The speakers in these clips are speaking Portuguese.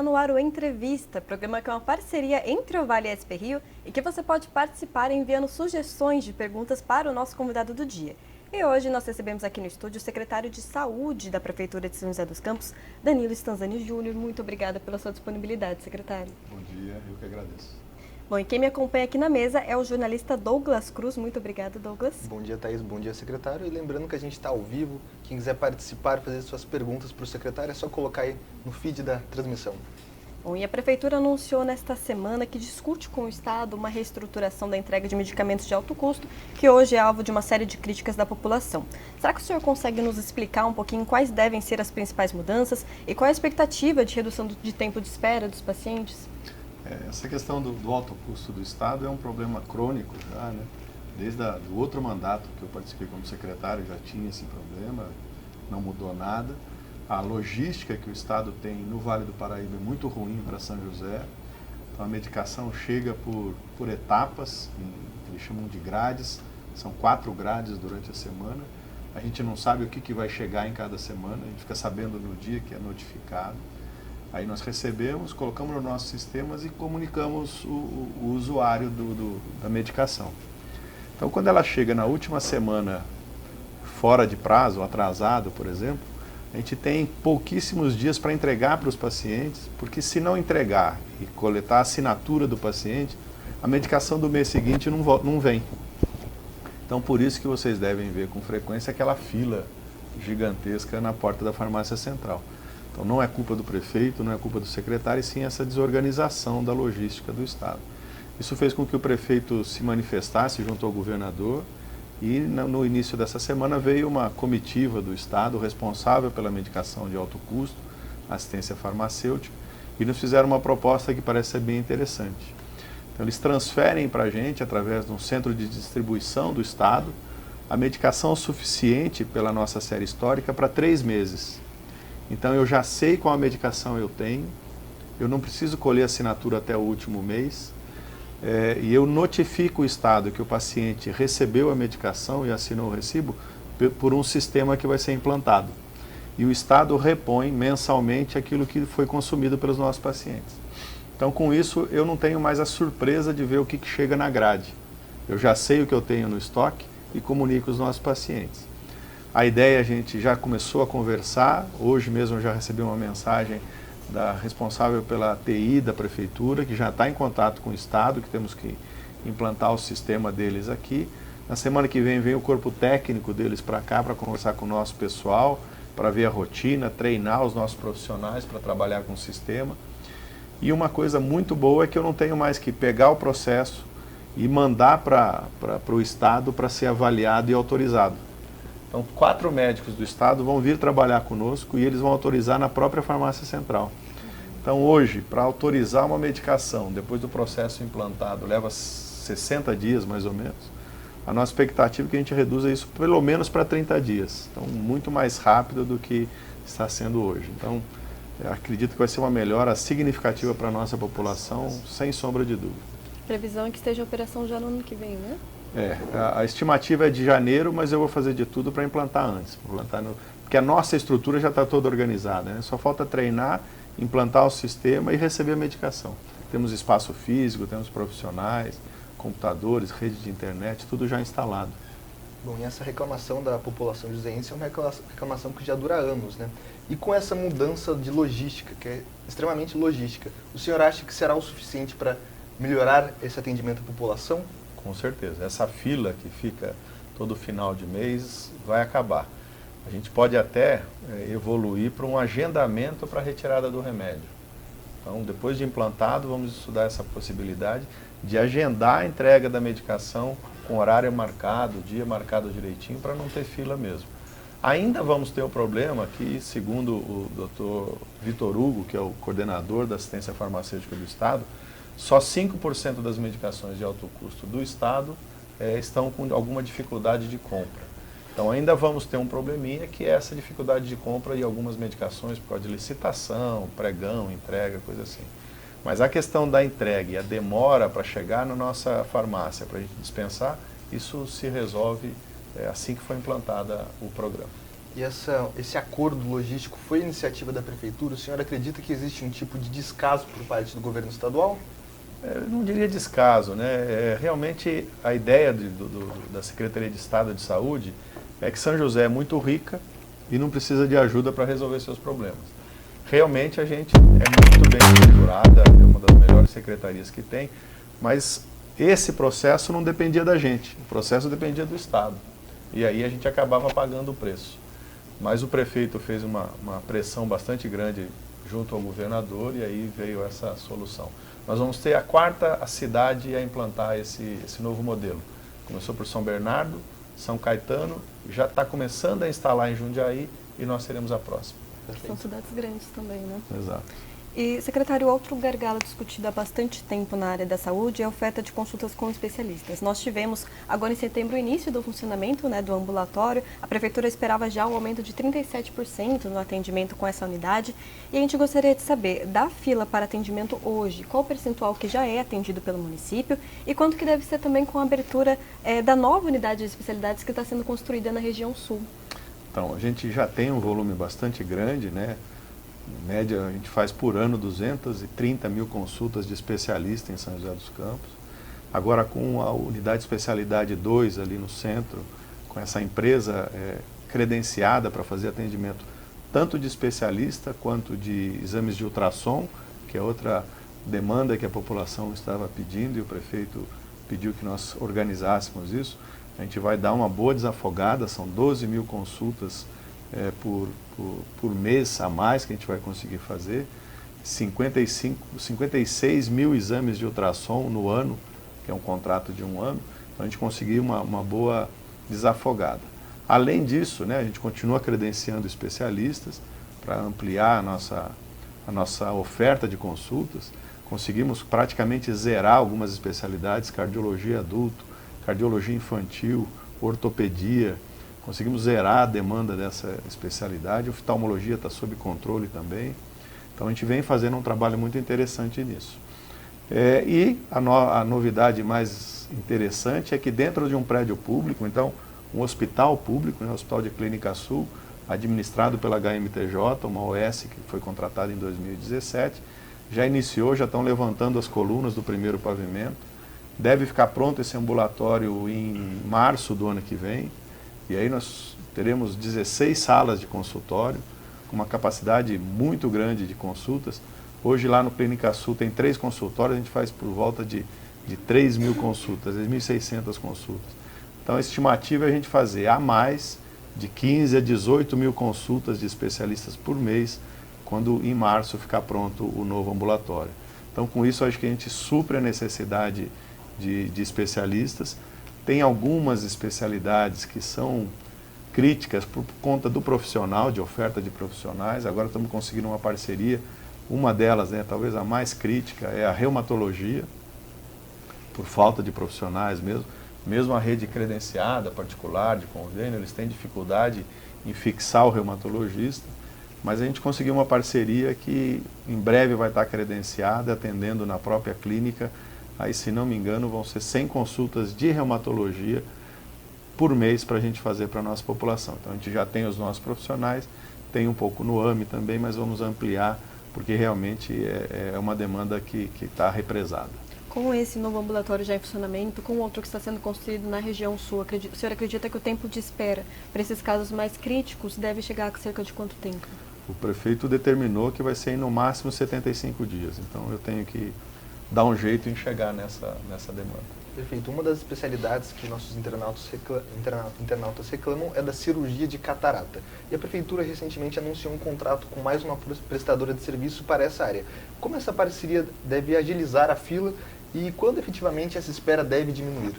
está no ar o Entrevista, programa que é uma parceria entre o Vale e a SP Rio e que você pode participar enviando sugestões de perguntas para o nosso convidado do dia. E hoje nós recebemos aqui no estúdio o secretário de Saúde da Prefeitura de São José dos Campos, Danilo Stanzani Júnior. Muito obrigada pela sua disponibilidade, secretário. Bom dia, eu que agradeço. Bom, e quem me acompanha aqui na mesa é o jornalista Douglas Cruz. Muito obrigada, Douglas. Bom dia, Thaís. Bom dia, secretário. E lembrando que a gente está ao vivo, quem quiser participar, fazer suas perguntas para o secretário, é só colocar aí no feed da transmissão. Bom, e a Prefeitura anunciou nesta semana que discute com o Estado uma reestruturação da entrega de medicamentos de alto custo, que hoje é alvo de uma série de críticas da população. Será que o senhor consegue nos explicar um pouquinho quais devem ser as principais mudanças e qual é a expectativa de redução de tempo de espera dos pacientes? Essa questão do alto custo do Estado é um problema crônico já, né? Desde o outro mandato que eu participei como secretário já tinha esse problema, não mudou nada. A logística que o Estado tem no Vale do Paraíba é muito ruim para São José. Então a medicação chega por etapas, eles chamam de grades, são 4 grades durante a semana. A gente não sabe o que vai chegar em cada semana, a gente fica sabendo no dia que é notificado. Aí nós recebemos, colocamos nos nossos sistemas e comunicamos o usuário da medicação. Então, quando ela chega na última semana fora de prazo, atrasado, por exemplo, a gente tem pouquíssimos dias para entregar para os pacientes, porque se não entregar e coletar a assinatura do paciente, a medicação do mês seguinte não vem. Então, por isso que vocês devem ver com frequência aquela fila gigantesca na porta da farmácia central. Então não é culpa do prefeito, não é culpa do secretário, e sim essa desorganização da logística do Estado. Isso fez com que o prefeito se manifestasse junto ao governador e no início dessa semana veio uma comitiva do Estado responsável pela medicação de alto custo, assistência farmacêutica, e nos fizeram uma proposta que parece ser bem interessante. Então eles transferem para a gente, através de um centro de distribuição do Estado, a medicação suficiente pela nossa série histórica para 3 meses. Então eu já sei qual a medicação eu tenho, eu não preciso colher assinatura até o último mês, e eu notifico o Estado que o paciente recebeu a medicação e assinou o recibo por um sistema que vai ser implantado. E o Estado repõe mensalmente aquilo que foi consumido pelos nossos pacientes. Então com isso eu não tenho mais a surpresa de ver o que chega na grade. Eu já sei o que eu tenho no estoque e comunico os nossos pacientes. A ideia, a gente já começou a conversar, hoje mesmo eu já recebi uma mensagem da responsável pela TI da Prefeitura, que já está em contato com o Estado, que temos que implantar o sistema deles aqui. Na semana que vem o corpo técnico deles para cá, para conversar com o nosso pessoal, para ver a rotina, treinar os nossos profissionais para trabalhar com o sistema. E uma coisa muito boa é que eu não tenho mais que pegar o processo e mandar para o Estado para ser avaliado e autorizado. Então, 4 médicos do Estado vão vir trabalhar conosco e eles vão autorizar na própria farmácia central. Então, hoje, para autorizar uma medicação, depois do processo implantado, leva 60 dias mais ou menos. A nossa expectativa é que a gente reduza isso pelo menos para 30 dias. Então, muito mais rápido do que está sendo hoje. Então, eu acredito que vai ser uma melhora significativa para a nossa população, sem sombra de dúvida. Previsão é que esteja em operação já no ano que vem, né? A estimativa é de janeiro, mas eu vou fazer de tudo para implantar antes. Porque a nossa estrutura já está toda organizada, né? Só falta treinar, implantar o sistema e receber a medicação. Temos espaço físico, temos profissionais, computadores, rede de internet, tudo já instalado. Bom, e essa reclamação da população joseense é uma reclamação que já dura anos, né? E com essa mudança de logística, que é extremamente logística, o senhor acha que será o suficiente para melhorar esse atendimento à população? Com certeza. Essa fila que fica todo final de mês vai acabar. A gente pode até evoluir para um agendamento para a retirada do remédio. Então, depois de implantado, vamos estudar essa possibilidade de agendar a entrega da medicação com horário marcado, dia marcado direitinho, para não ter fila mesmo. Ainda vamos ter o problema que, segundo o Dr. Vitor Hugo, que é o coordenador da assistência farmacêutica do Estado, só 5% das medicações de alto custo do Estado estão com alguma dificuldade de compra. Então ainda vamos ter um probleminha que é essa dificuldade de compra e algumas medicações por causa de licitação, pregão, entrega, coisa assim. Mas a questão da entrega e a demora para chegar na nossa farmácia, para a gente dispensar, isso se resolve assim que for implantada o programa. E esse acordo logístico foi iniciativa da Prefeitura? O senhor acredita que existe um tipo de descaso por parte do governo estadual? Eu não diria descaso, né? Realmente a ideia da Secretaria de Estado de Saúde é que São José é muito rica e não precisa de ajuda para resolver seus problemas. Realmente a gente é muito bem estruturada, é uma das melhores secretarias que tem, mas esse processo não dependia da gente, o processo dependia do Estado. E aí a gente acabava pagando o preço. Mas o prefeito fez uma pressão bastante grande junto ao governador e aí veio essa solução. Nós vamos ter a quarta cidade a implantar esse novo modelo. Começou por São Bernardo, São Caetano, já está começando a instalar em Jundiaí e nós seremos a próxima. São cidades grandes também, né? Exato. E, secretário, outro gargalo discutido há bastante tempo na área da saúde é a oferta de consultas com especialistas. Nós tivemos, agora em setembro, o início do funcionamento, né, do ambulatório. A Prefeitura esperava já um aumento de 37% no atendimento com essa unidade. E a gente gostaria de saber, da fila para atendimento hoje, qual o percentual que já é atendido pelo município e quanto que deve ser também com a abertura da nova unidade de especialidades que está sendo construída na região sul? Então, a gente já tem um volume bastante grande, né? Em média, a gente faz por ano 230 mil consultas de especialista em São José dos Campos. Agora, com a unidade de especialidade 2 ali no centro, com essa empresa credenciada para fazer atendimento tanto de especialista quanto de exames de ultrassom, que é outra demanda que a população estava pedindo e o prefeito pediu que nós organizássemos isso. A gente vai dar uma boa desafogada, são 12 mil consultas por mês a mais que a gente vai conseguir fazer, 56 mil exames de ultrassom no ano, que é um contrato de um ano, então a gente conseguiu uma boa desafogada. Além disso, né, a gente continua credenciando especialistas para ampliar a nossa oferta de consultas, conseguimos praticamente zerar algumas especialidades, cardiologia adulto, cardiologia infantil, ortopedia, conseguimos zerar a demanda dessa especialidade, a oftalmologia está sob controle também. Então a gente vem fazendo um trabalho muito interessante nisso. E a novidade mais interessante é que dentro de um prédio público, então um hospital público, né, o Hospital de Clínica Sul, administrado pela HMTJ, uma OS que foi contratada em 2017, já iniciou, já estão levantando as colunas do primeiro pavimento. Deve ficar pronto esse ambulatório em março do ano que vem. E aí nós teremos 16 salas de consultório, com uma capacidade muito grande de consultas. Hoje lá no Clínica Sul tem 3 consultórios, a gente faz por volta de 3 mil consultas, 3.600 consultas. Então a estimativa é a gente fazer a mais de 15 a 18 mil consultas de especialistas por mês, quando em março ficar pronto o novo ambulatório. Então com isso acho que a gente supre a necessidade de especialistas. Tem algumas especialidades que são críticas por conta do profissional, de oferta de profissionais. Agora estamos conseguindo uma parceria. Uma delas, né, talvez a mais crítica, é a reumatologia, por falta de profissionais mesmo. Mesmo a rede credenciada, particular, de convênio, eles têm dificuldade em fixar o reumatologista. Mas a gente conseguiu uma parceria que em breve vai estar credenciada, atendendo na própria clínica. Aí, se não me engano, vão ser 100 consultas de reumatologia por mês para a gente fazer para a nossa população. Então, a gente já tem os nossos profissionais, tem um pouco no AME também, mas vamos ampliar, porque realmente é uma demanda que está represada. Com esse novo ambulatório já em funcionamento, com outro que está sendo construído na região sul, o senhor acredita que o tempo de espera para esses casos mais críticos deve chegar a cerca de quanto tempo? O prefeito determinou que vai ser no máximo 75 dias, então eu tenho que dar um jeito em chegar nessa demanda. Perfeito. Uma das especialidades que nossos internautas reclamam é da cirurgia de catarata. E a Prefeitura recentemente anunciou um contrato com mais uma prestadora de serviço para essa área. Como essa parceria deve agilizar a fila e quando efetivamente essa espera deve diminuir?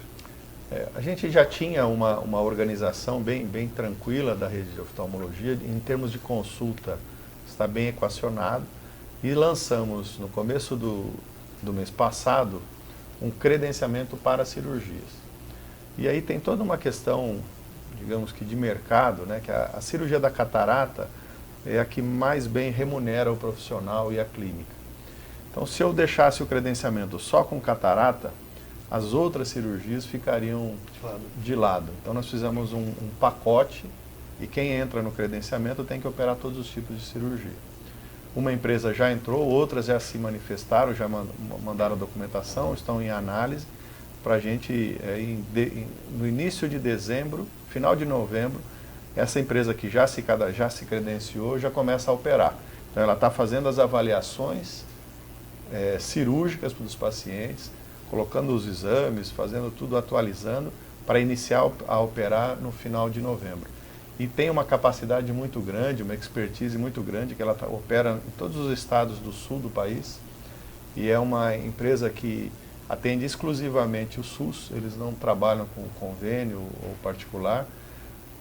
A gente já tinha uma organização bem tranquila da rede de oftalmologia, em termos de consulta, está bem equacionado, e lançamos no começo do mês passado um credenciamento para cirurgias. E aí tem toda uma questão, digamos que de mercado, né, que a cirurgia da catarata é a que mais bem remunera o profissional e a clínica. Então, se eu deixasse o credenciamento só com catarata, as outras cirurgias ficariam de lado. Então, nós fizemos um pacote E quem entra no credenciamento tem que operar todos os tipos de cirurgia. Uma empresa já entrou, outras já se manifestaram, já mandaram a documentação, estão em análise para a gente, no início de dezembro, final de novembro, essa empresa que já se credenciou já começa a operar. Então ela está fazendo as avaliações cirúrgicas dos pacientes, colocando os exames, fazendo tudo, atualizando, para iniciar a operar no final de novembro. E tem uma capacidade muito grande, uma expertise muito grande, que ela opera em todos os estados do sul do país, e é uma empresa que atende exclusivamente o SUS, eles não trabalham com convênio ou particular,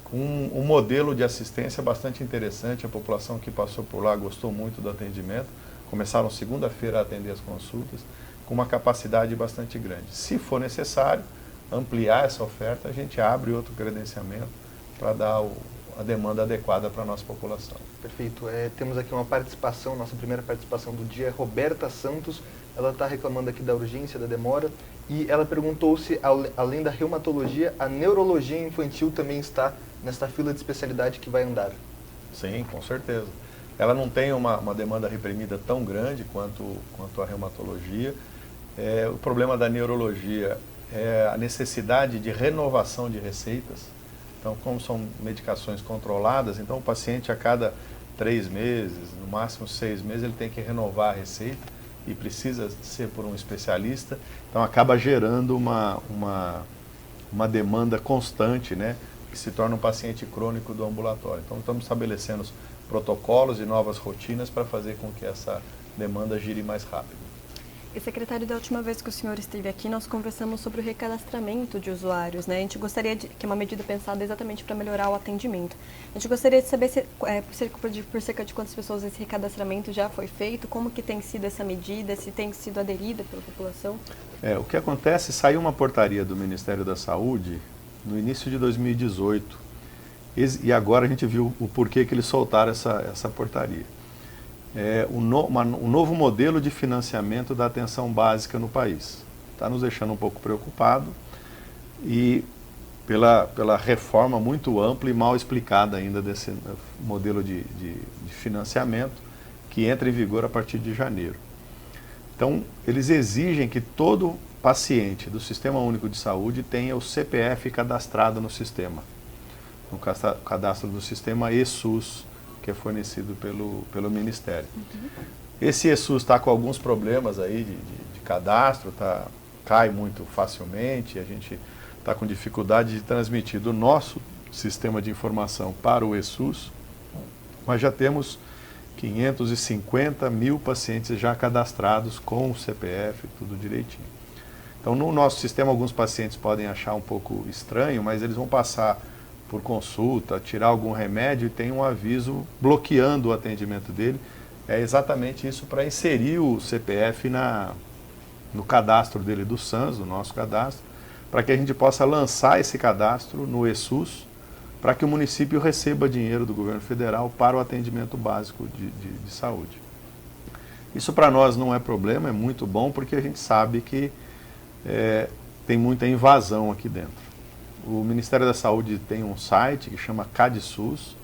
com um modelo de assistência bastante interessante. A população que passou por lá gostou muito do atendimento, começaram segunda-feira a atender as consultas, com uma capacidade bastante grande. Se for necessário ampliar essa oferta, a gente abre outro credenciamento para dar a demanda adequada para a nossa população. Perfeito. Temos aqui uma participação, nossa primeira participação do dia, Roberta Santos. Ela está reclamando aqui da urgência, da demora, e ela perguntou se, além da reumatologia, a neurologia infantil também está nesta fila de especialidade que vai andar. Sim, com certeza. Ela não tem uma demanda reprimida tão grande quanto a reumatologia. O problema da neurologia é a necessidade de renovação de receitas. Então, como são medicações controladas, então o paciente a cada 3 meses, no máximo 6 meses, ele tem que renovar a receita e precisa ser por um especialista. Então acaba gerando uma demanda constante, né, que se torna um paciente crônico do ambulatório. Então estamos estabelecendo os protocolos e novas rotinas para fazer com que essa demanda gire mais rápido. E, secretário, da última vez que o senhor esteve aqui, nós conversamos sobre o recadastramento de usuários, né? A gente gostaria que é uma medida pensada exatamente para melhorar o atendimento. A gente gostaria de saber por cerca de quantas pessoas esse recadastramento já foi feito, como que tem sido essa medida, se tem sido aderida pela população. O que acontece, saiu uma portaria do Ministério da Saúde no início de 2018, e agora a gente viu o porquê que eles soltaram essa portaria. Um novo modelo de financiamento da atenção básica no país. Está nos deixando um pouco preocupado, e pela reforma muito ampla e mal explicada ainda desse modelo de financiamento, que entra em vigor a partir de janeiro. Então, eles exigem que todo paciente do Sistema Único de Saúde tenha o CPF cadastrado no sistema, no cadastro do sistema eSUS, que é fornecido pelo Ministério. Esse eSUS está com alguns problemas aí de cadastro, cai muito facilmente, a gente está com dificuldade de transmitir do nosso sistema de informação para o eSUS, mas já temos 550 mil pacientes já cadastrados com o CPF, tudo direitinho. Então, no nosso sistema, alguns pacientes podem achar um pouco estranho, mas eles vão passar por consulta, tirar algum remédio, e tem um aviso bloqueando o atendimento dele. É exatamente isso, para inserir o CPF no cadastro dele do SANS, no nosso cadastro, para que a gente possa lançar esse cadastro no eSUS, para que o município receba dinheiro do governo federal para o atendimento básico de saúde. Isso para nós não é problema, é muito bom, porque a gente sabe que tem muita invasão aqui dentro. O Ministério da Saúde tem um site que chama CadSUS.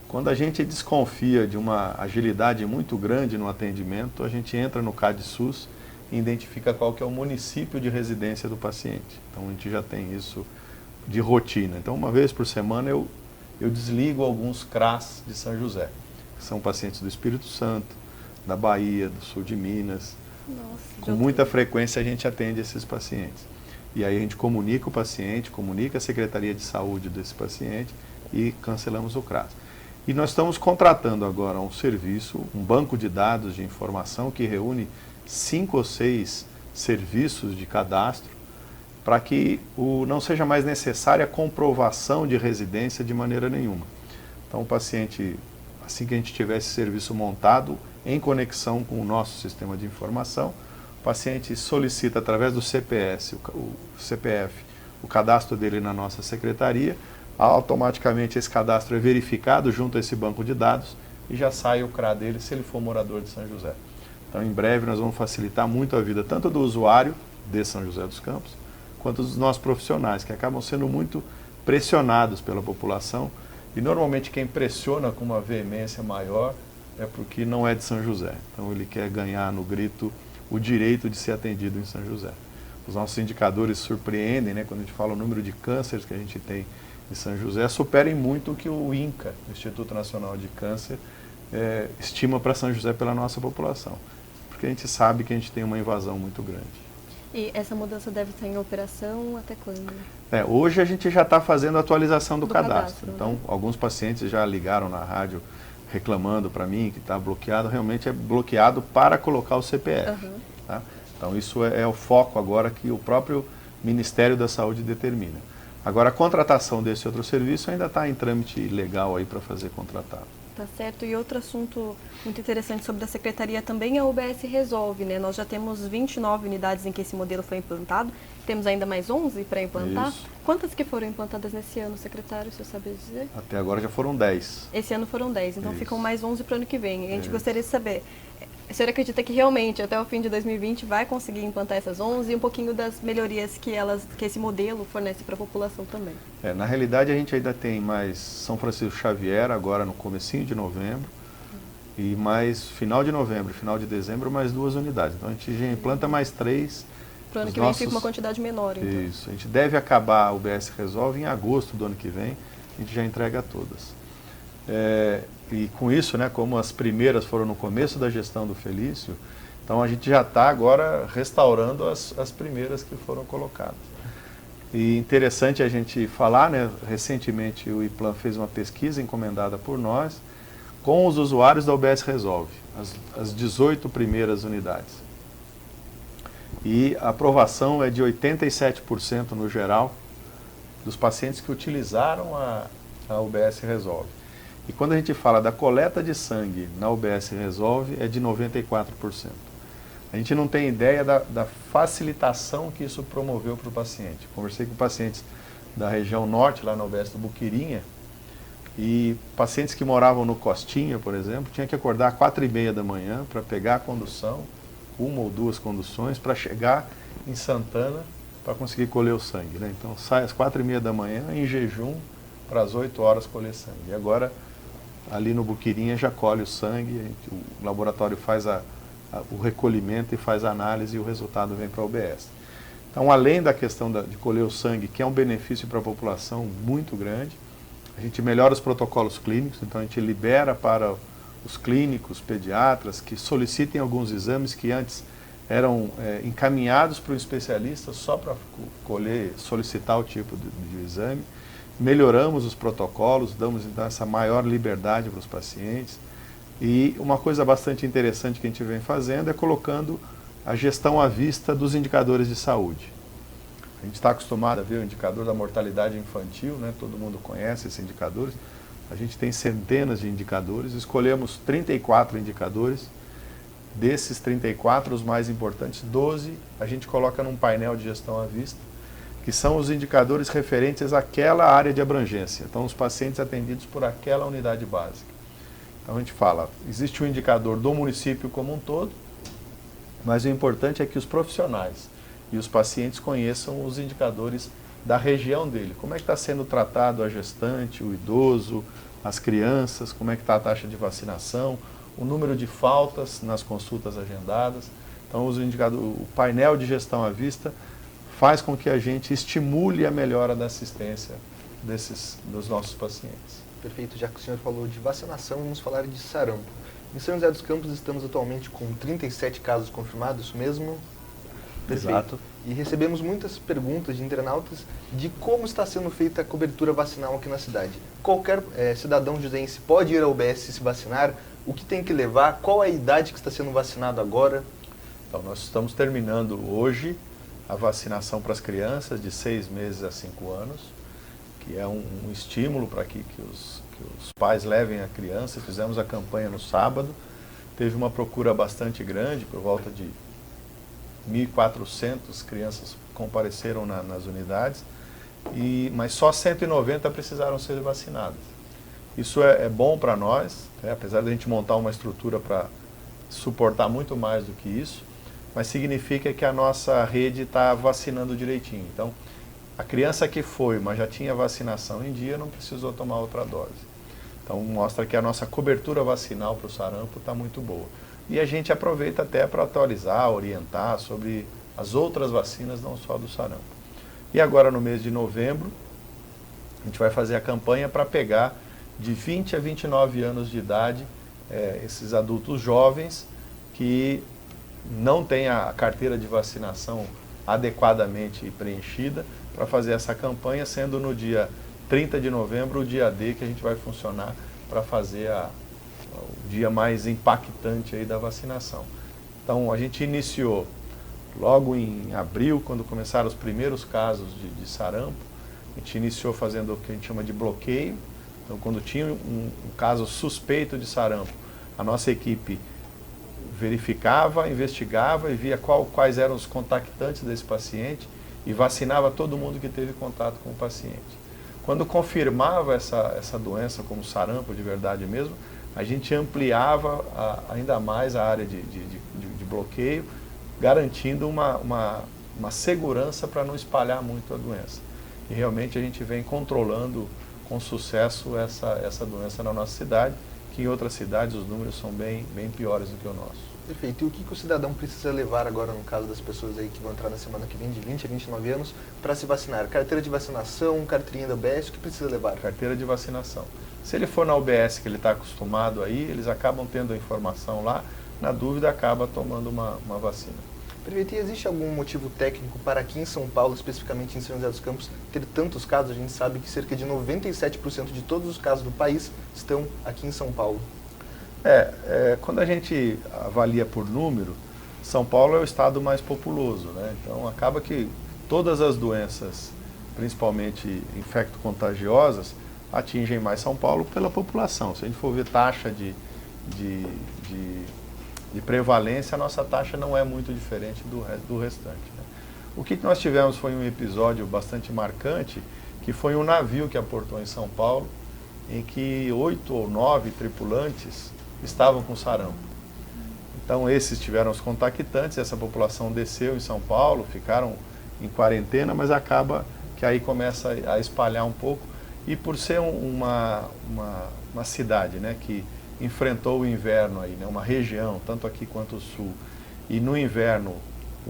Quando a gente desconfia de uma agilidade muito grande no atendimento, a gente entra no CadSUS e identifica qual que é o município de residência do paciente. Então a gente já tem isso de rotina. Então, uma vez por semana eu desligo alguns CRAS de São José, que são pacientes do Espírito Santo, da Bahia, do sul de Minas. Nossa, com muita frequência a gente atende esses pacientes. E aí a gente comunica o paciente, comunica a Secretaria de Saúde desse paciente e cancelamos o CRAS. E nós estamos contratando agora um serviço, um banco de dados de informação que reúne 5 ou 6 serviços de cadastro, para que não seja mais necessária a comprovação de residência de maneira nenhuma. Então o paciente, assim que a gente tiver esse serviço montado, em conexão com o nosso sistema de informação, o paciente solicita através do CPF, o cadastro dele na nossa secretaria, automaticamente esse cadastro é verificado junto a esse banco de dados e já sai o CRA dele se ele for morador de São José. Então, em breve, nós vamos facilitar muito a vida tanto do usuário de São José dos Campos, quanto dos nossos profissionais, que acabam sendo muito pressionados pela população E normalmente quem pressiona com uma veemência maior é porque não é de São José. Então ele quer ganhar no grito o direito de ser atendido em São José. Os nossos indicadores surpreendem, né, quando a gente fala o número de cânceres que a gente tem em São José, superem muito o que o INCA, o Instituto Nacional de Câncer, estima para São José pela nossa população. Porque a gente sabe que a gente tem uma invasão muito grande. E essa mudança deve estar em operação até quando? Hoje a gente já está fazendo a atualização do cadastro. Né? Então, alguns pacientes já ligaram na rádio reclamando para mim que está bloqueado. Realmente é bloqueado para colocar o CPF. Uhum. Tá? Então, isso é o foco agora que o próprio Ministério da Saúde determina. Agora, a contratação desse outro serviço ainda está em trâmite legal aí para fazer contratado. Tá certo. E outro assunto muito interessante sobre a Secretaria também é o UBS Resolve, né? Nós já temos 29 unidades em que esse modelo foi implantado, temos ainda mais 11 para implantar. Isso. Quantas que foram implantadas nesse ano, secretário, se eu saber dizer? Até agora já foram 10. Esse ano foram 10, então Isso. Ficam mais 11 para o ano que vem. A gente Isso. gostaria de saber, a senhora acredita que realmente até o fim de 2020 vai conseguir implantar essas 11 e um pouquinho das melhorias que esse modelo fornece para a população também? Na realidade, a gente ainda tem mais São Francisco Xavier, agora no comecinho de novembro, e mais final de novembro, final de dezembro, mais 2 unidades. Então, a gente já implanta mais 3. Para o ano que vem fica uma quantidade menor, então. Isso. A gente deve acabar o UBS Resolve em agosto do ano que vem, a gente já entrega todas. E com isso, né, como as primeiras foram no começo da gestão do Felício, então a gente já está agora restaurando as primeiras que foram colocadas. E interessante a gente falar, né, recentemente o IPLAN fez uma pesquisa encomendada por nós com os usuários da UBS Resolve, as 18 primeiras unidades. E a aprovação é de 87% no geral dos pacientes que utilizaram a UBS Resolve. E quando a gente fala da coleta de sangue na UBS Resolve, é de 94%. A gente não tem ideia da facilitação que isso promoveu para o paciente. Conversei com pacientes da região norte, lá na UBS do Buquirinha, e pacientes que moravam no Costinha, por exemplo, tinham que acordar às 4h30 da manhã para pegar a condução, 1 ou 2 conduções, para chegar em Santana para conseguir colher o sangue, né? Então sai às 4h30 da manhã, em jejum, para as 8 horas colher sangue. E agora, ali no Buquirinha, já colhe o sangue, o laboratório faz o recolhimento e faz a análise e o resultado vem para a UBS. Então, além da questão de colher o sangue, que é um benefício para a população muito grande, a gente melhora os protocolos clínicos, então a gente libera para os clínicos, pediatras, que solicitem alguns exames que antes eram encaminhados para o especialista só para solicitar o tipo de exame. Melhoramos os protocolos, damos então essa maior liberdade para os pacientes. E uma coisa bastante interessante que a gente vem fazendo é colocando a gestão à vista dos indicadores de saúde. A gente está acostumado a ver o indicador da mortalidade infantil, né? Todo mundo conhece esses indicadores. A gente tem centenas de indicadores, escolhemos 34 indicadores. Desses 34, os mais importantes, 12 a gente coloca num painel de gestão à vista, que são os indicadores referentes àquela área de abrangência. Então, os pacientes atendidos por aquela unidade básica. Então, a gente fala, existe um indicador do município como um todo, mas o importante é que os profissionais e os pacientes conheçam os indicadores da região dele. Como é que está sendo tratado a gestante, o idoso, as crianças, como é que está a taxa de vacinação, o número de faltas nas consultas agendadas. Então, o painel de gestão à vista faz com que a gente estimule a melhora da assistência dos nossos pacientes. Perfeito, já que o senhor falou de vacinação, vamos falar de sarampo. Em São José dos Campos estamos atualmente com 37 casos confirmados, isso mesmo? Perfeito. Exato. E recebemos muitas perguntas de internautas de como está sendo feita a cobertura vacinal aqui na cidade. Qualquer cidadão joseense pode ir ao UBS se vacinar? O que tem que levar? Qual a idade que está sendo vacinado agora? Então, nós estamos terminando hoje a vacinação para as crianças de 6 meses a 5 anos, que é um estímulo para que os pais levem a criança. Fizemos a campanha no sábado, teve uma procura bastante grande, por volta de 1.400 crianças compareceram nas unidades, mas só 190 precisaram ser vacinadas. Isso é bom para nós, apesar de a gente montar uma estrutura para suportar muito mais do que isso, mas significa que a nossa rede está vacinando direitinho. Então, A criança que foi, mas já tinha vacinação em dia, não precisou tomar outra dose. Então mostra que a nossa cobertura vacinal para o sarampo está muito boa. E a gente aproveita até para atualizar, orientar sobre as outras vacinas, não só do sarampo. E agora no mês de novembro, a gente vai fazer a campanha para pegar de 20 a 29 anos de idade esses adultos jovens que não têm a carteira de vacinação adequadamente preenchida, para fazer essa campanha, sendo no dia 30 de novembro o dia D que a gente vai funcionar para fazer o dia mais impactante aí da vacinação. Então a gente iniciou logo em abril, quando começaram os primeiros casos de sarampo. A gente iniciou fazendo o que a gente chama de bloqueio. Então quando tinha um caso suspeito de sarampo, a nossa equipe verificava, investigava e via quais eram os contactantes desse paciente e vacinava todo mundo que teve contato com o paciente. Quando confirmava essa doença como sarampo de verdade mesmo, a gente ampliava ainda mais a área de bloqueio, garantindo uma segurança para não espalhar muito a doença. E realmente a gente vem controlando com sucesso essa doença na nossa cidade, que em outras cidades os números são bem piores do que o nosso. Perfeito. E o que o cidadão precisa levar agora, no caso das pessoas aí que vão entrar na semana que vem, de 20 a 29 anos, para se vacinar? Carteira de vacinação, carteirinha da UBS, o que precisa levar? Carteira de vacinação. Se ele for na UBS que ele está acostumado aí, eles acabam tendo a informação lá, na dúvida acaba tomando uma vacina. Perfeito. E existe algum motivo técnico para aqui em São Paulo, especificamente em São José dos Campos, ter tantos casos? A gente sabe que cerca de 97% de todos os casos do país estão aqui em São Paulo. Quando a gente avalia por número, São Paulo é o estado mais populoso, né? Então acaba que todas as doenças, principalmente infecto-contagiosas, atingem mais São Paulo pela população. Se a gente for ver taxa de prevalência, a nossa taxa não é muito diferente do restante, né? O que nós tivemos foi um episódio bastante marcante, que foi um navio que aportou em São Paulo, em que 8 ou 9 tripulantes estavam com sarampo. Então esses tiveram os contactantes, essa população desceu em São Paulo, ficaram em quarentena, mas acaba que aí começa a espalhar um pouco. E por ser uma cidade, né, que enfrentou o inverno aí, né, uma região, tanto aqui quanto o sul, e no inverno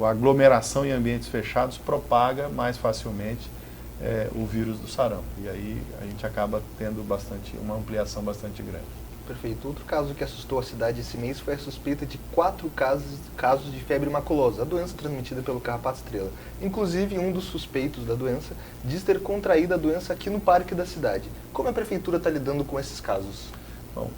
a aglomeração em ambientes fechados propaga mais facilmente o vírus do sarampo. E aí a gente acaba tendo uma ampliação bastante grande. Perfeito. Outro caso que assustou a cidade esse mês foi a suspeita de 4 casos de febre maculosa, a doença transmitida pelo carrapato estrela. Inclusive, um dos suspeitos da doença diz ter contraído a doença aqui no parque da cidade. Como a prefeitura está lidando com esses casos? Bom,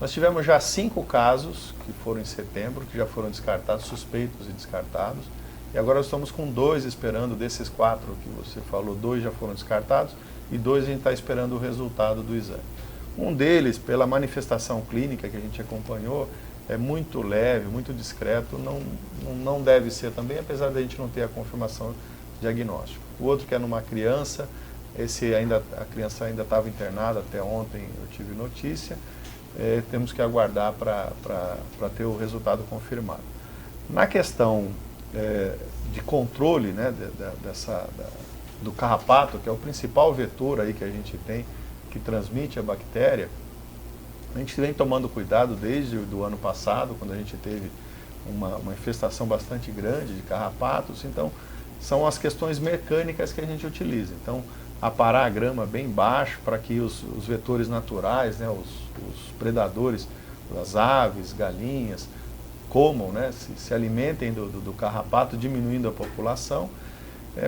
nós tivemos já 5 casos que foram em setembro, que já foram descartados, suspeitos e descartados. E agora nós estamos com 2 esperando, desses 4 que você falou, 2 já foram descartados e 2 a gente está esperando o resultado do exame. Um deles, pela manifestação clínica que a gente acompanhou, é muito leve, muito discreto, não deve ser também, apesar de a gente não ter a confirmação diagnóstica. O outro que é numa criança, a criança ainda estava internada, até ontem eu tive notícia, temos que aguardar para ter o resultado confirmado. Na questão de controle, né, do carrapato, que é o principal vetor aí que a gente tem, que transmite a bactéria, a gente vem tomando cuidado desde o ano passado, quando a gente teve uma infestação bastante grande de carrapatos. Então, são as questões mecânicas que a gente utiliza. Então, aparar a grama bem baixo para que os vetores naturais, né, os predadores, as aves, galinhas, comam, né, se alimentem do carrapato, diminuindo a população,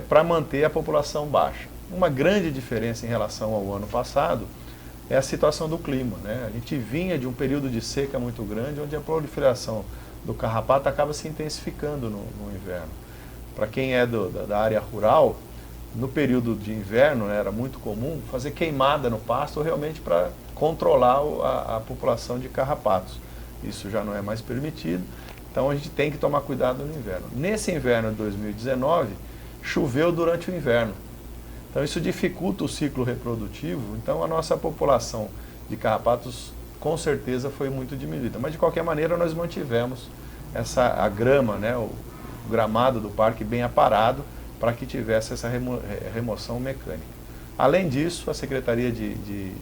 para manter a população baixa. Uma grande diferença em relação ao ano passado é a situação do clima, né? A gente vinha de um período de seca muito grande, onde a proliferação do carrapato acaba se intensificando no inverno. Para quem é da área rural, no período de inverno, né, era muito comum fazer queimada no pasto realmente para controlar a população de carrapatos. Isso já não é mais permitido, então a gente tem que tomar cuidado no inverno. Nesse inverno de 2019, choveu durante o inverno. Então isso dificulta o ciclo reprodutivo, então a nossa população de carrapatos com certeza foi muito diminuída. Mas de qualquer maneira nós mantivemos a grama, né, o gramado do parque bem aparado, para que tivesse essa remoção mecânica. Além disso, a Secretaria de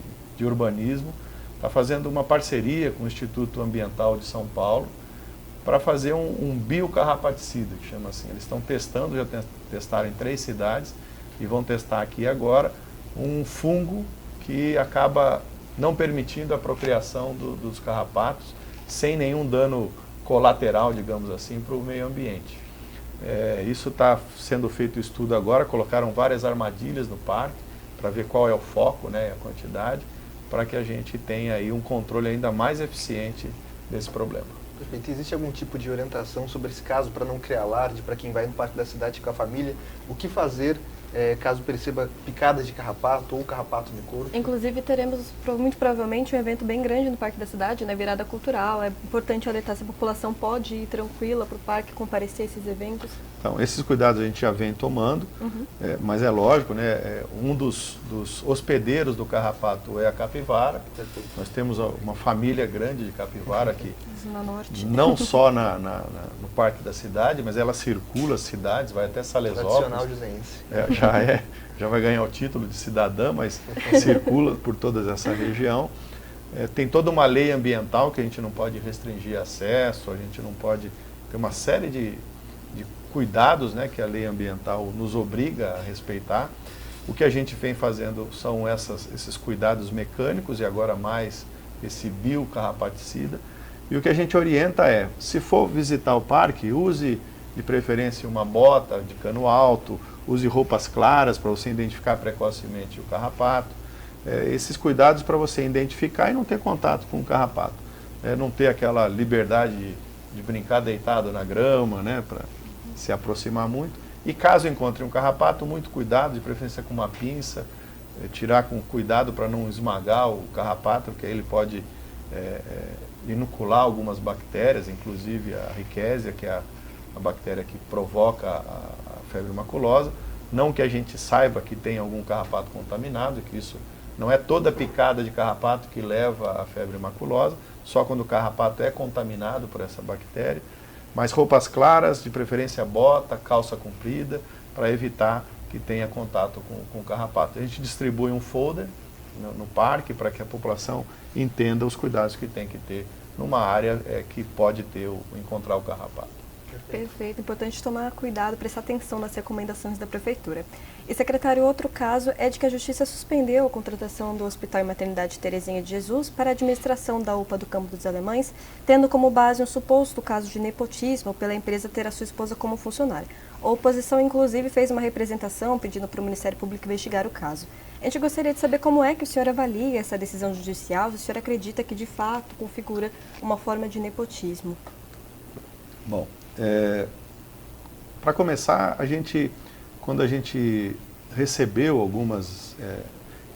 Urbanismo está fazendo uma parceria com o Instituto Ambiental de São Paulo para fazer um biocarrapaticida, que chama assim. Eles estão testando, já testaram em 3 cidades e vão testar aqui agora um fungo que acaba não permitindo a procriação dos carrapatos sem nenhum dano colateral, digamos assim, para o meio ambiente. Isso está sendo feito estudo agora, colocaram várias armadilhas no parque para ver qual é o foco, né, a quantidade, para que a gente tenha aí um controle ainda mais eficiente desse problema. Perfeito. Existe algum tipo de orientação sobre esse caso para não criar alarde, para quem vai no parque da cidade com a família? O que fazer caso perceba picadas de carrapato ou carrapato no corpo? Inclusive teremos muito provavelmente um evento bem grande no Parque da Cidade, né, virada cultural. É importante alertar se a população pode ir tranquila para o parque comparecer a esses eventos. Então, esses cuidados a gente já vem tomando, mas é lógico, né, um dos hospedeiros do carrapato é a capivara. Perfeito. Nós temos uma família grande de capivara aqui, Na Norte. não só no Parque da Cidade, mas ela circula as cidades, vai até Salesópolis. Tradicional jusense. Já vai ganhar o título de cidadã, mas circula por toda essa região. Tem toda uma lei ambiental que a gente não pode restringir acesso, a gente não pode ter uma série de cuidados, né, que a lei ambiental nos obriga a respeitar. O que a gente vem fazendo são esses cuidados mecânicos e agora mais esse biocarrapaticida. E o que a gente orienta é, se for visitar o parque, use de preferência uma bota de cano alto, use roupas claras para você identificar precocemente o carrapato. Esses cuidados para você identificar e não ter contato com o carrapato. Não ter aquela liberdade de brincar deitado na grama, né, para se aproximar muito. E caso encontre um carrapato, muito cuidado, de preferência com uma pinça, tirar com cuidado para não esmagar o carrapato, porque aí ele pode inocular algumas bactérias, inclusive a Rickettsia, que é a bactéria que provoca a febre maculosa. Não que a gente saiba que tem algum carrapato contaminado, que isso não é toda picada de carrapato que leva à febre maculosa, só quando o carrapato é contaminado por essa bactéria. Mas roupas claras, de preferência bota, calça comprida, para evitar que tenha contato com o carrapato. A gente distribui um folder no parque para que a população entenda os cuidados que tem que ter numa área que pode encontrar o carrapato. Perfeito. Importante tomar cuidado, prestar atenção nas recomendações da Prefeitura. E, secretário, outro caso é de que a Justiça suspendeu a contratação do Hospital e Maternidade Terezinha de Jesus para a administração da UPA do Campo dos Alemães, tendo como base um suposto caso de nepotismo pela empresa ter a sua esposa como funcionária. A oposição, inclusive, fez uma representação pedindo para o Ministério Público investigar o caso. A gente gostaria de saber como é que o senhor avalia essa decisão judicial, se o senhor acredita que, de fato, configura uma forma de nepotismo. Bom, para começar, quando a gente recebeu algumas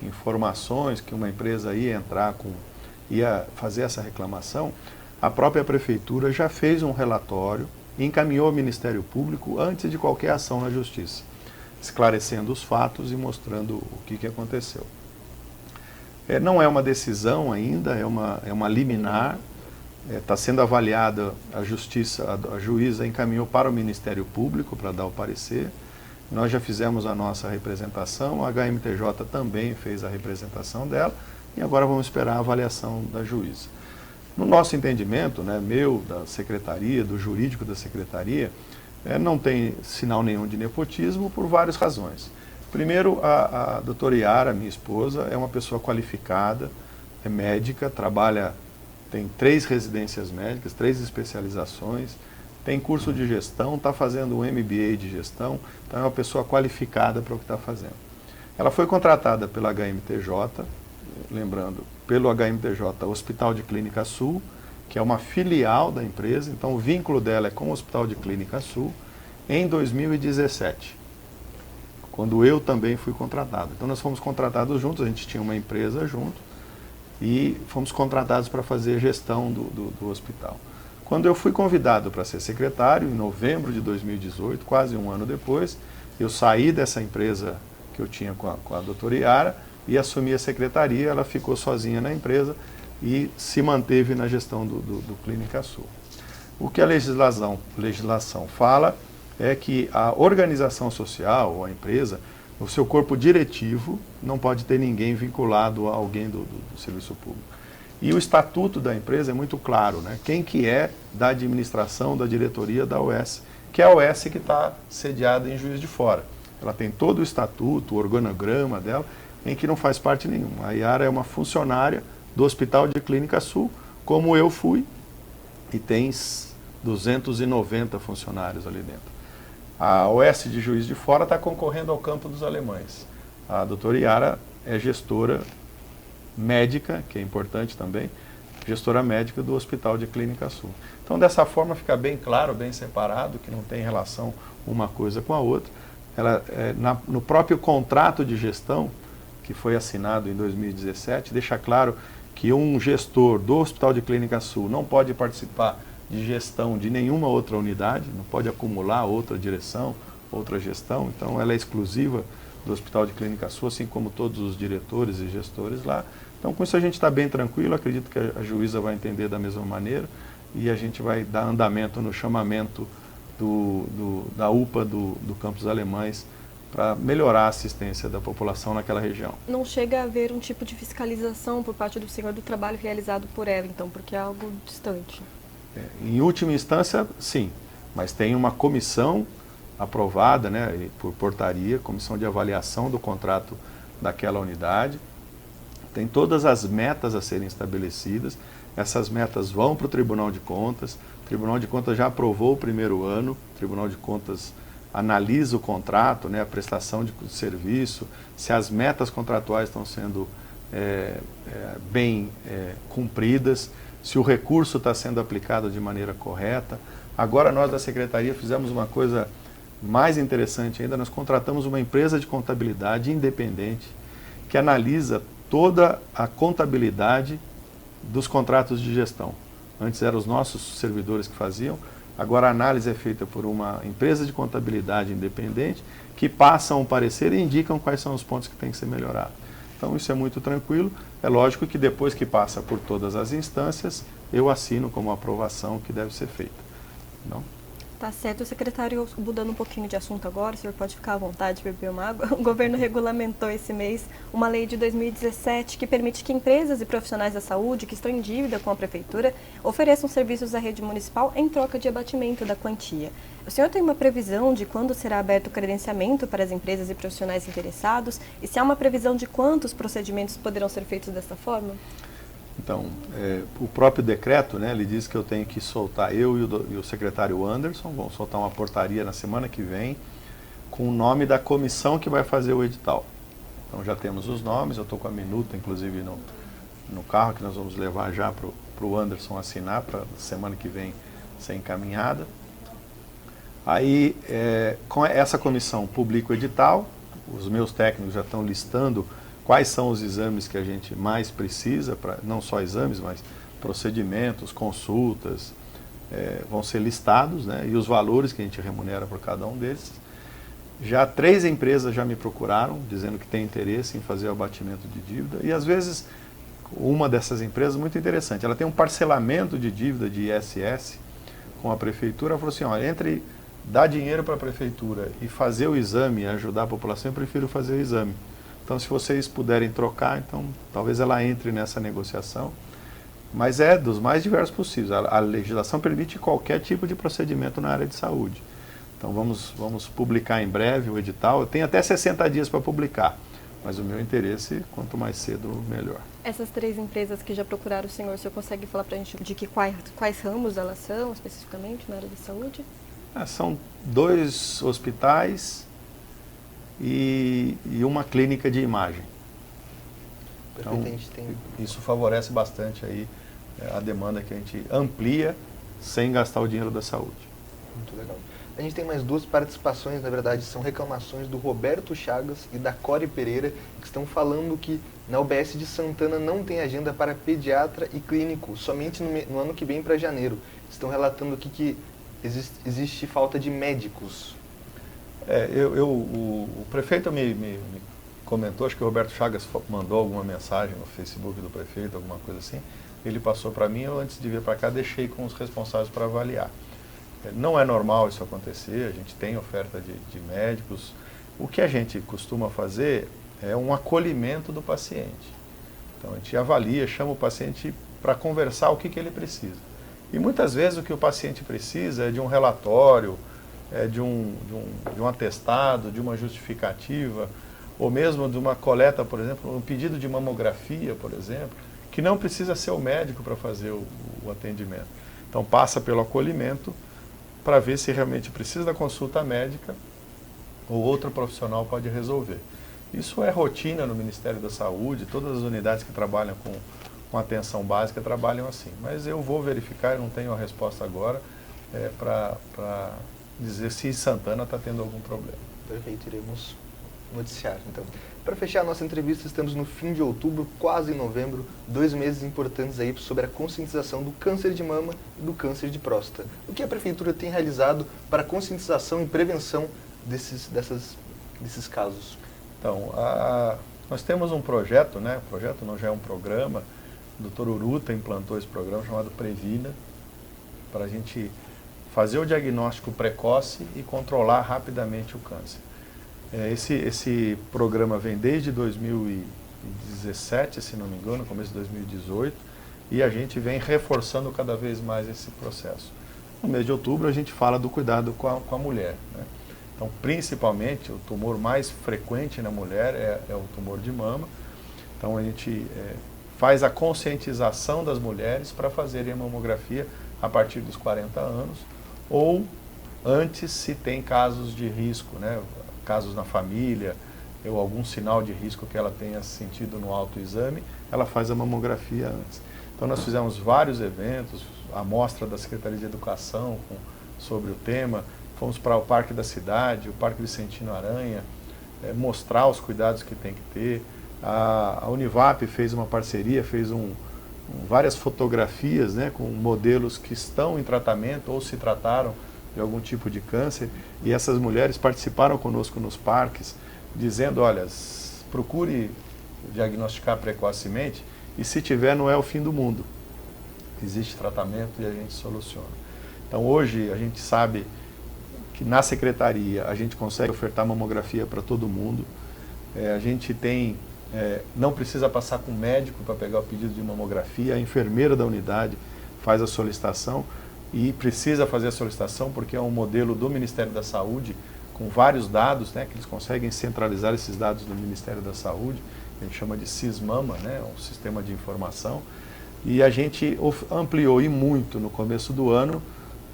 informações que uma empresa ia fazer essa reclamação, a própria Prefeitura já fez um relatório e encaminhou ao Ministério Público antes de qualquer ação na Justiça, esclarecendo os fatos e mostrando o que aconteceu. Não é uma decisão ainda, é uma liminar. Está sendo avaliada a Justiça, a juíza encaminhou para o Ministério Público para dar o parecer. Nós já fizemos a nossa representação, a HMTJ também fez a representação dela e agora vamos esperar a avaliação da juíza. No nosso entendimento, né, meu, da Secretaria, do jurídico da Secretaria, não tem sinal nenhum de nepotismo por várias razões. Primeiro, a doutora Yara, minha esposa, é uma pessoa qualificada, é médica, tem 3 residências médicas, 3 especializações, tem curso de gestão, está fazendo um MBA de gestão, então é uma pessoa qualificada para o que está fazendo. Ela foi contratada pela HMTJ, lembrando, pelo HMTJ Hospital de Clínica Sul, que é uma filial da empresa, então o vínculo dela é com o Hospital de Clínica Sul, em 2017, quando eu também fui contratado. Então nós fomos contratados juntos, a gente tinha uma empresa junto, e fomos contratados para fazer a gestão do hospital. Quando eu fui convidado para ser secretário, em novembro de 2018, quase um ano depois, eu saí dessa empresa que eu tinha com a doutora Yara e assumi a secretaria. Ela ficou sozinha na empresa e se manteve na gestão do Clínica Sul. O que a legislação fala é que a organização social, ou a empresa, o seu corpo diretivo não pode ter ninguém vinculado a alguém do serviço público. E o estatuto da empresa é muito claro, né? Quem que é da administração, da diretoria da OS, que é a OS que está sediada em Juiz de Fora. Ela tem todo o estatuto, o organograma dela, em que não faz parte nenhuma. A Yara é uma funcionária do Hospital de Clínica Sul, como eu fui, e tem 290 funcionários ali dentro. A OS de Juiz de Fora está concorrendo ao Campo dos Alemães. A doutora Yara é gestora médica, que é importante também, gestora médica do Hospital de Clínica Sul. Então, dessa forma, fica bem claro, bem separado, que não tem relação uma coisa com a outra. Ela, no próprio contrato de gestão, que foi assinado em 2017, deixa claro que um gestor do Hospital de Clínica Sul não pode participar de gestão de nenhuma outra unidade, não pode acumular outra direção, outra gestão. Então, ela é exclusiva do Hospital de Clínica Sul, assim como todos os diretores e gestores lá. Então, com isso a gente está bem tranquilo, acredito que a juíza vai entender da mesma maneira e a gente vai dar andamento no chamamento da UPA do Campos Alemães para melhorar a assistência da população naquela região. Não chega a haver um tipo de fiscalização por parte do senhor do trabalho realizado por ela, então, porque é algo distante. Em última instância, sim, mas tem uma comissão aprovada, né, por portaria, comissão de avaliação do contrato daquela unidade, tem todas as metas a serem estabelecidas, essas metas vão para o Tribunal de Contas, o Tribunal de Contas já aprovou o primeiro ano, o Tribunal de Contas analisa o contrato, né, a prestação de serviço, se as metas contratuais estão sendo bem cumpridas, se o recurso está sendo aplicado de maneira correta. Agora nós da Secretaria fizemos uma coisa mais interessante ainda, nós contratamos uma empresa de contabilidade independente que analisa toda a contabilidade dos contratos de gestão. Antes eram os nossos servidores que faziam, agora a análise é feita por uma empresa de contabilidade independente que passam um parecer e indicam quais são os pontos que têm que ser melhorados. Então isso é muito tranquilo. É lógico que depois que passa por todas as instâncias, eu assino como aprovação que deve ser feita. Não? Tá certo, secretário, mudando um pouquinho de assunto agora, o senhor pode ficar à vontade de beber uma água. O governo regulamentou esse mês uma lei de 2017 que permite que empresas e profissionais da saúde que estão em dívida com a prefeitura ofereçam serviços à rede municipal em troca de abatimento da quantia. O senhor tem uma previsão de quando será aberto o credenciamento para as empresas e profissionais interessados? E se há uma previsão de quantos procedimentos poderão ser feitos dessa forma? Então, o próprio decreto, né, ele diz que eu tenho que soltar, eu e o secretário Anderson, vamos soltar uma portaria na semana que vem, com o nome da comissão que vai fazer o edital. Então já temos os nomes, eu estou com a minuta, inclusive, no carro, que nós vamos levar já para o Anderson assinar, para semana que vem ser encaminhada. Aí, com essa comissão, publica o edital, os meus técnicos já estão listando quais são os exames que a gente mais precisa, não só exames, mas procedimentos, consultas, vão ser listados, né, e os valores que a gente remunera por cada um deles. Já 3 empresas já me procuraram, dizendo que tem interesse em fazer o abatimento de dívida, e às vezes uma dessas empresas, muito interessante, ela tem um parcelamento de dívida de ISS com a prefeitura, ela falou assim, olha, entre dar dinheiro para a prefeitura e fazer o exame e ajudar a população, eu prefiro fazer o exame. Então, se vocês puderem trocar, então talvez ela entre nessa negociação. Mas é dos mais diversos possíveis. A legislação permite qualquer tipo de procedimento na área de saúde. Então, vamos publicar em breve o edital. Eu tenho até 60 dias para publicar, mas o meu interesse, quanto mais cedo, melhor. Essas 3 empresas que já procuraram o senhor consegue falar para a gente de quais ramos elas são, especificamente, na área de saúde? São 2 hospitais e uma clínica de imagem. Então, isso favorece bastante aí a demanda que a gente amplia sem gastar o dinheiro da saúde. Muito legal. A gente tem mais 2 participações, na verdade, são reclamações do Roberto Chagas e da Core Pereira, que estão falando que na UBS de Santana não tem agenda para pediatra e clínico, somente no ano que vem para janeiro. Estão relatando aqui que existe falta de médicos. O prefeito me comentou, acho que o Roberto Chagas mandou alguma mensagem no Facebook do prefeito, alguma coisa assim. Ele passou para mim, eu antes de vir para cá deixei com os responsáveis para avaliar. Não é normal isso acontecer, a gente tem oferta de médicos. O que a gente costuma fazer é um acolhimento do paciente. Então a gente avalia, chama o paciente para conversar o que ele precisa. E muitas vezes o que o paciente precisa é de um relatório, de um atestado, de uma justificativa, ou mesmo de uma coleta, por exemplo, um pedido de mamografia, por exemplo, que não precisa ser o médico para fazer o atendimento. Então passa pelo acolhimento para ver se realmente precisa da consulta médica ou outro profissional pode resolver. Isso é rotina no Ministério da Saúde, todas as unidades que trabalham com atenção básica trabalham assim. Mas eu vou verificar, eu não tenho a resposta agora, para dizer se em Santana está tendo algum problema. Perfeito, iremos noticiar. Então, para fechar a nossa entrevista, estamos no fim de outubro, quase em novembro, 2 meses importantes aí sobre a conscientização do câncer de mama e do câncer de próstata. O que a Prefeitura tem realizado para a conscientização e prevenção desses casos? Então, nós temos um projeto, né? O projeto não já é um programa, o Dr. Uruta implantou esse programa chamado Previna, para a gente fazer o diagnóstico precoce e controlar rapidamente o câncer. Esse programa vem desde 2017, se não me engano, começo de 2018, e a gente vem reforçando cada vez mais esse processo. No mês de outubro a gente fala do cuidado com a mulher, né? Então, principalmente, o tumor mais frequente na mulher é o tumor de mama. Então, a gente faz a conscientização das mulheres para fazerem a mamografia a partir dos 40 anos, ou antes, se tem casos de risco, né? Casos na família, ou algum sinal de risco que ela tenha sentido no autoexame, ela faz a mamografia antes. Então nós fizemos vários eventos, a mostra da Secretaria de Educação sobre o tema, fomos para o Parque da Cidade, o Parque Vicentino Aranha, mostrar os cuidados que tem que ter. A Univap fez uma parceria, fez várias fotografias, né, com modelos que estão em tratamento ou se trataram de algum tipo de câncer, e essas mulheres participaram conosco nos parques, dizendo, olha, procure diagnosticar precocemente, e se tiver, não é o fim do mundo. Existe tratamento e a gente soluciona. Então hoje a gente sabe que na secretaria a gente consegue ofertar mamografia para todo mundo. A gente tem, não precisa passar com o médico para pegar o pedido de mamografia, a enfermeira da unidade faz a solicitação, e precisa fazer a solicitação porque é um modelo do Ministério da Saúde com vários dados, né, que eles conseguem centralizar esses dados do Ministério da Saúde, a gente chama de SISMAMA, né, um sistema de informação, e a gente ampliou e muito no começo do ano,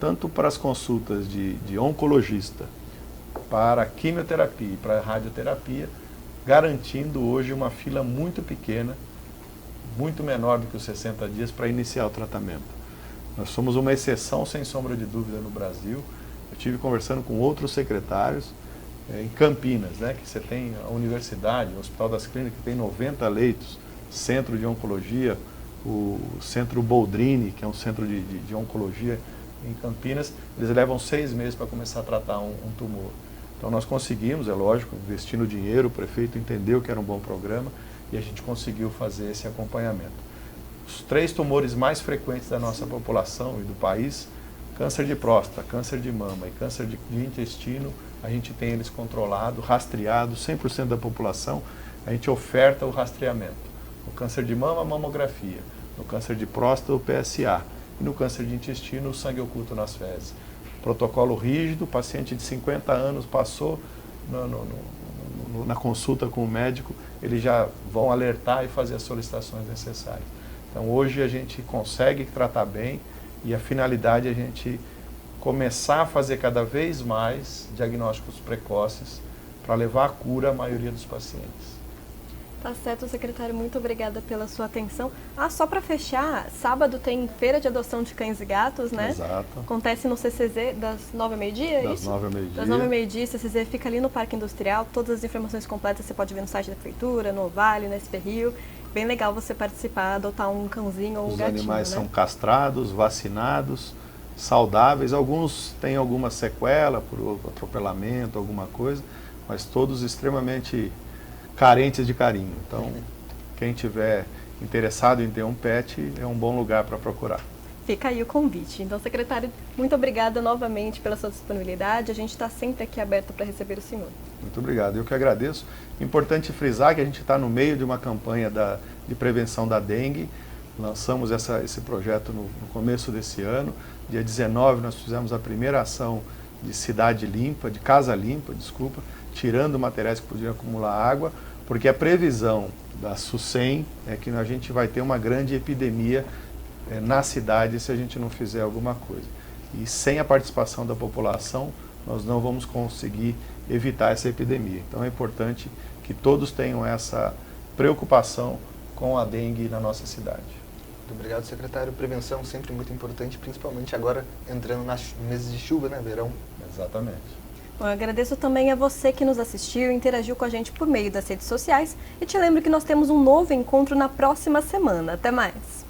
tanto para as consultas de oncologista, para quimioterapia e para radioterapia, garantindo hoje uma fila muito pequena, muito menor do que os 60 dias para iniciar o tratamento. Nós somos uma exceção, sem sombra de dúvida, no Brasil. Eu estive conversando com outros secretários em Campinas, né, que você tem a universidade, o Hospital das Clínicas, que tem 90 leitos, centro de oncologia, o Centro Boldrini, que é um centro de oncologia em Campinas, eles levam 6 meses para começar a tratar um tumor. Então nós conseguimos, é lógico, investindo dinheiro, o prefeito entendeu que era um bom programa e a gente conseguiu fazer esse acompanhamento. Os 3 tumores mais frequentes da nossa população e do país, câncer de próstata, câncer de mama e câncer de intestino, a gente tem eles controlados, rastreados, 100% da população, a gente oferta o rastreamento. No câncer de mama, a mamografia, no câncer de próstata, o PSA, e no câncer de intestino, o sangue oculto nas fezes. Protocolo rígido, paciente de 50 anos passou na consulta com o médico, eles já vão alertar e fazer as solicitações necessárias. Então hoje a gente consegue tratar bem e a finalidade é a gente começar a fazer cada vez mais diagnósticos precoces para levar à cura a maioria dos pacientes. Tá certo, secretário. Muito obrigada pela sua atenção. Só para fechar, sábado tem feira de adoção de cães e gatos, né? Exato. Acontece no CCZ das 9 ao meio-dia, é isso? Das 9 ao meio-dia. Das 9 ao meio-dia, CCZ fica ali no Parque Industrial. Todas as informações completas você pode ver no site da Prefeitura, no Vale, no SP Rio. Bem legal você participar, adotar um cãozinho ou um gatinho, Os animais né? são castrados, vacinados, saudáveis. Alguns têm alguma sequela por atropelamento, alguma coisa, mas todos extremamente carentes de carinho. Então, quem tiver interessado em ter um pet, é um bom lugar para procurar. Fica aí o convite. Então, secretário, muito obrigada novamente pela sua disponibilidade. A gente está sempre aqui aberto para receber o senhor. Muito obrigado. Eu que agradeço. Importante frisar que a gente está no meio de uma campanha de prevenção da dengue. Lançamos esse projeto no começo desse ano. Dia 19 nós fizemos a primeira ação de cidade limpa, de casa limpa, desculpa, tirando materiais que podiam acumular água, porque a previsão da SUSEM é que a gente vai ter uma grande epidemia na cidade se a gente não fizer alguma coisa. E sem a participação da população, nós não vamos conseguir evitar essa epidemia. Então é importante que todos tenham essa preocupação com a dengue na nossa cidade. Muito obrigado, secretário. Prevenção sempre muito importante, principalmente agora entrando nos meses de chuva, né, verão. Exatamente. Bom, eu agradeço também a você que nos assistiu e interagiu com a gente por meio das redes sociais. E te lembro que nós temos um novo encontro na próxima semana. Até mais!